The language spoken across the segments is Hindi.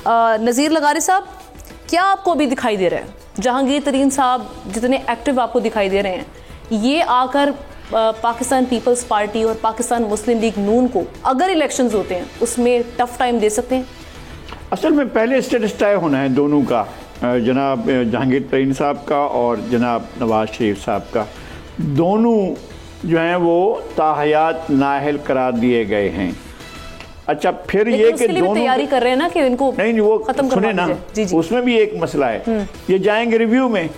नज़ीर लगारी साहब, क्या आपको अभी दिखाई दे रहा है जहांगीर तरीन साहब जितने एक्टिव आपको दिखाई दे रहे हैं, ये आकर पाकिस्तान पीपल्स पार्टी और पाकिस्तान मुस्लिम लीग नून को अगर इलेक्शंस होते हैं उसमें टफ टाइम दे सकते हैं? असल में पहले स्टेटस तय होना है दोनों का, जनाब जहांगीर तरीन साहब का और जनाब नवाज शरीफ साहब का। दोनों जो हैं वो ताहयात नाअहल करार दिए गए हैं। अच्छा, फिर ये कि दोनों तैयारी कर रहे हैं ना कि इनको नहीं वो खत्म सुने ना, उसमें भी एक मसला है, ये जाएंगे रिव्यू में,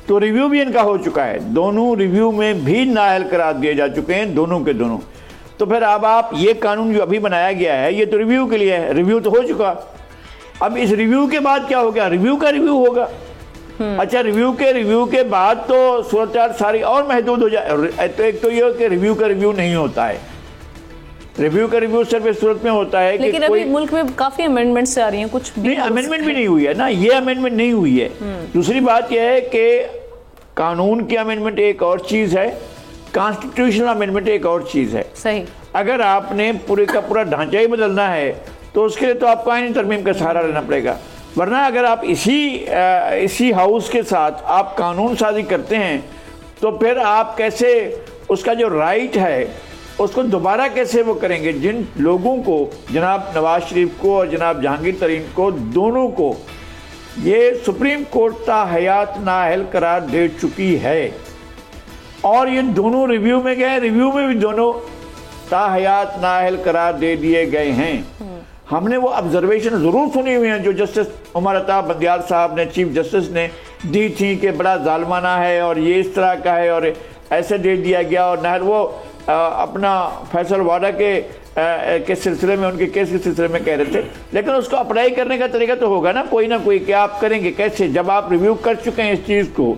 तो रिव्यू भी इनका हो चुका है, दोनों रिव्यू में भी नाअहल करार दिए जा चुके हैं दोनों के दोनों। तो फिर अब आप ये कानून जो अभी बनाया गया है ये तो रिव्यू के लिए है, रिव्यू तो हो चुका। अब इस रिव्यू के बाद क्या हो गया, रिव्यू का रिव्यू होगा। अच्छा, रिव्यू के बाद तो सूरत सारी और महदूद हो जाए। तो एक तो ये कि रिव्यू का रिव्यू नहीं होता है, रिव्यू का रिव्यू सिर्फ इस सूरत में होता है लेकिन कि अभी मुल्क में काफी अमेंडमेंट्स आ रही हैं, कुछ भी नहीं अमेंडमेंट भी नहीं हुई है ना, ये अमेंडमेंट नहीं हुई है। दूसरी बात यह है कि कानून की अमेंडमेंट एक और चीज है, कॉन्स्टिट्यूशनल अमेंडमेंट एक और चीज है। सही, अगर आपने पूरे का पूरा ढांचा ही बदलना है तो उसके लिए तो आपको आईनी तरमीम का सहारा लेना पड़ेगा। वरना अगर आप इसी हाउस के साथ आप कानून साजी करते हैं तो फिर आप कैसे उसका जो राइट है उसको दोबारा कैसे वो करेंगे। जिन लोगों को, जनाब नवाज शरीफ को और जनाब जहांगीर तरीन को, दोनों को ये सुप्रीम कोर्ट ताहयात नाअहल करार दे चुकी है और ये दोनों रिव्यू में गए, रिव्यू में भी दोनों ताहयात नाअहल करार दे दिए गए हैं। हमने वो ऑब्जर्वेशन ज़रूर सुनी हुई हैं जो जस्टिस उमर अता बंदियाल साहब ने, चीफ जस्टिस ने दी थी कि बड़ा जालमाना है और ये इस तरह का है और ऐसे दे दिया गया। और नहर वो अपना फैसल वादा के सिलसिले में, उनके केस के सिलसिले में कह रहे थे, लेकिन उसको अप्लाई करने का तरीका तो होगा ना कोई ना कोई, कि आप करेंगे कैसे जब आप रिव्यू कर चुके हैं इस चीज़ को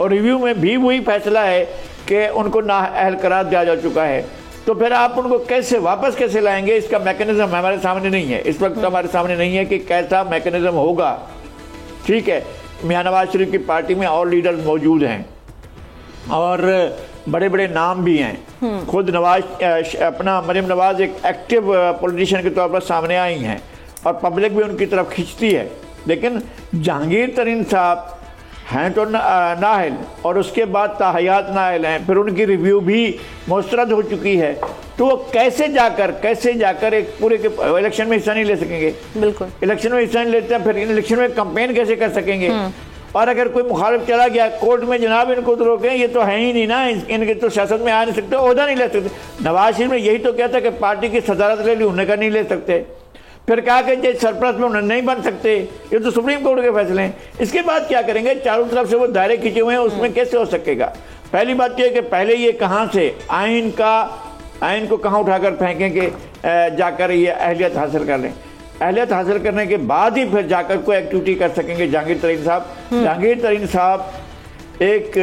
और रिव्यू में भी वही फैसला है कि उनको नाअहल करार दिया जा चुका है, तो फिर आप उनको कैसे वापस कैसे लाएंगे, इसका मैकेनिज्म हमारे सामने नहीं है इस वक्त, हमारे सामने नहीं है कि कैसा मैकेनिज्म होगा। ठीक है, मियां नवाज शरीफ की पार्टी में और लीडर्स मौजूद हैं और बड़े बड़े नाम भी हैं। खुद मरियम नवाज एक एक्टिव पॉलिटिशियन के तौर पर सामने आई हैं और पब्लिक भी उनकी तरफ खींचती है। लेकिन जहांगीर तरीन साहब हैं तो नाअहल और उसके बाद ताहयात नाअहल हैं, फिर उनकी रिव्यू भी मुस्तरद हो चुकी है, तो वो कैसे जाकर एक पूरे के इलेक्शन में हिस्सा नहीं ले सकेंगे। बिल्कुल, इलेक्शन में हिस्सा नहीं लेते हैं, फिर इलेक्शन में कंपेन कैसे कर सकेंगे। और अगर कोई मुखालिफ चला गया कोर्ट में, जनाब इनको तो रोकें, ये तो है ही नहीं ना, इनके तो सियासत में आ नहीं सकते, ओहदा नहीं ले सकते। नवाज शरीफ ने यही तो कहता कि पार्टी की सदारत ले ली, उन्हें का नहीं ले सकते। फिर कहा कि जज सरपरस्त में उन्हें नहीं बन सकते, ये तो सुप्रीम कोर्ट के फैसले हैं। इसके बाद क्या करेंगे, चारों तरफ से वो दायरे खींचे हुए हैं, उसमें कैसे हो सकेगा। पहली बात यह है कि पहले ये कहाँ से आइन को कहाँ उठाकर फेंकें कि जाकर ये अहलियत हासिल कर लें। अहलियत हासिल करने के बाद ही फिर जाकर कोई एक्टिविटी कर सकेंगे जहांगीर तरीन साहब। जहांगीर तरीन साहब एक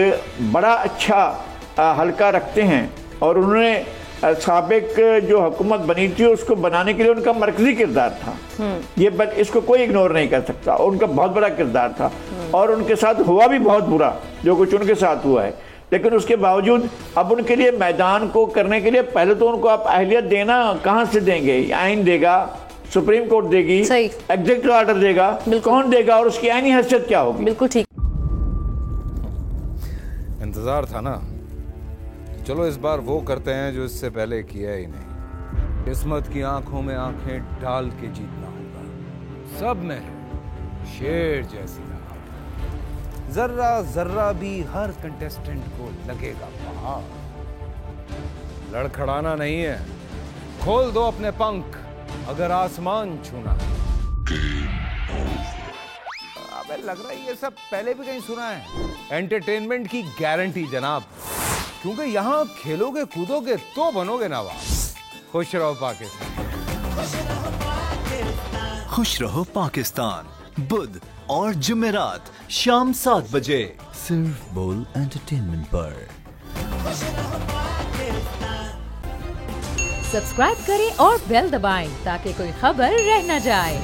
बड़ा अच्छा हल्का रखते हैं और उन्होंने साबिक जो हुकूमत बनी थी उसको बनाने के लिए उनका मरकजी किरदार था। ये इसको कोई इग्नोर नहीं कर सकता, उनका बहुत बड़ा किरदार था और उनके साथ हुआ भी बहुत बुरा जो कुछ उनके साथ हुआ है। लेकिन उसके बावजूद अब उनके लिए मैदान को करने के लिए पहले तो उनको आप अहलियत देना, कहाँ से देंगे, आइन देगा, सुप्रीम कोर्ट देगी, एग्जीक्यूटिव ऑर्डर देगा, कौन देगा और उसकी आईनी हैसियत क्या होगी। बिल्कुल ठीक, इंतजार था ना, चलो इस बार वो करते हैं जो इससे पहले किया ही नहीं। किस्मत की आंखों में आंखें डाल के जीतना होगा, सब में शेर जैसी राह, जर्रा जर्रा भी हर कंटेस्टेंट को लगेगा पहाड़। लड़खड़ाना नहीं है, खोल दो अपने पंख अगर आसमान छूना है। अबे लग रहा है ये सब पहले भी कहीं सुना है। एंटरटेनमेंट की गारंटी जनाब, क्योंकि यहाँ खेलोगे कूदोगे तो बनोगे नवाब। खुश रहो पाकिस्तान। खुश रहो पाकिस्तान, बुध और जुमेरात शाम 7 बजे सिर्फ बोल एंटरटेनमेंट पर। सब्सक्राइब करें और बेल दबाएं ताकि कोई खबर रह न जाए।